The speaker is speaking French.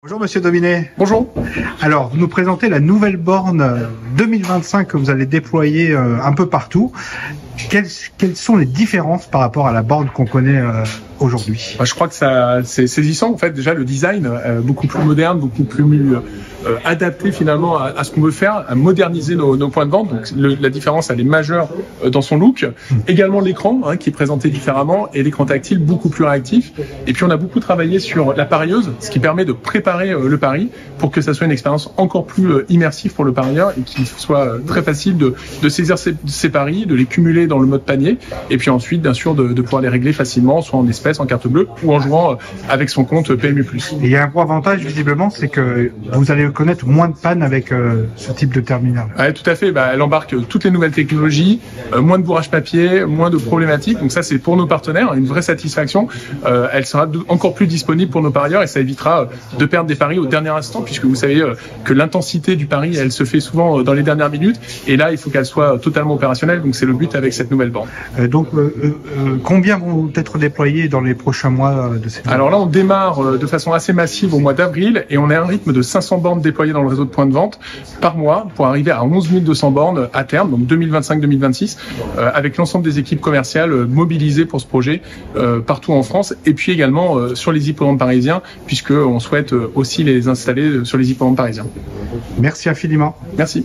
Bonjour Monsieur Dominet. Bonjour. Alors, vous nous présentez la nouvelle borne 2025 que vous allez déployer un peu partout. Quelles sont les différences par rapport à la borne qu'on connaît aujourd'hui? Je crois que c'est saisissant en fait. Déjà le design beaucoup plus moderne, beaucoup plus adapté finalement à ce qu'on veut faire, à moderniser nos points de vente. Donc la différence elle est majeure dans son look. Également l'écran qui est présenté différemment et l'écran tactile beaucoup plus réactif. Et puis on a beaucoup travaillé sur la parieuse, ce qui permet de préparer le pari pour que ça soit une expérience encore plus immersive pour le parieur et qu'il soit très facile de saisir ses paris, de les cumuler dans le mode panier et puis ensuite bien sûr de pouvoir les régler facilement, soit en espèces, en carte bleue ou en jouant avec son compte PMU+. Et il y a un gros avantage visiblement, c'est que vous allez connaître moins de pannes avec ce type de terminal. Ouais, tout à fait. Elle embarque toutes les nouvelles technologies, moins de bourrage papier, moins de problématiques. Donc ça c'est pour nos partenaires une vraie satisfaction. Elle sera encore plus disponible pour nos parieurs et ça évitera de perdre des paris au dernier instant puisque vous savez que l'intensité du pari elle se fait souvent dans les dernières minutes et là il faut qu'elle soit totalement opérationnelle. Donc c'est le but avec cette nouvelle borne. Combien vont être déployés dans les prochains mois de cette borne? Alors là, on démarre de façon assez massive au mois d'avril et on a un rythme de 500 bornes déployées dans le réseau de points de vente par mois pour arriver à 11 200 bornes à terme, donc 2025-2026, avec l'ensemble des équipes commerciales mobilisées pour ce projet partout en France et puis également sur les hippodromes parisiens puisqu'on souhaite aussi les installer sur les hippodromes parisiens. Merci infiniment. Merci.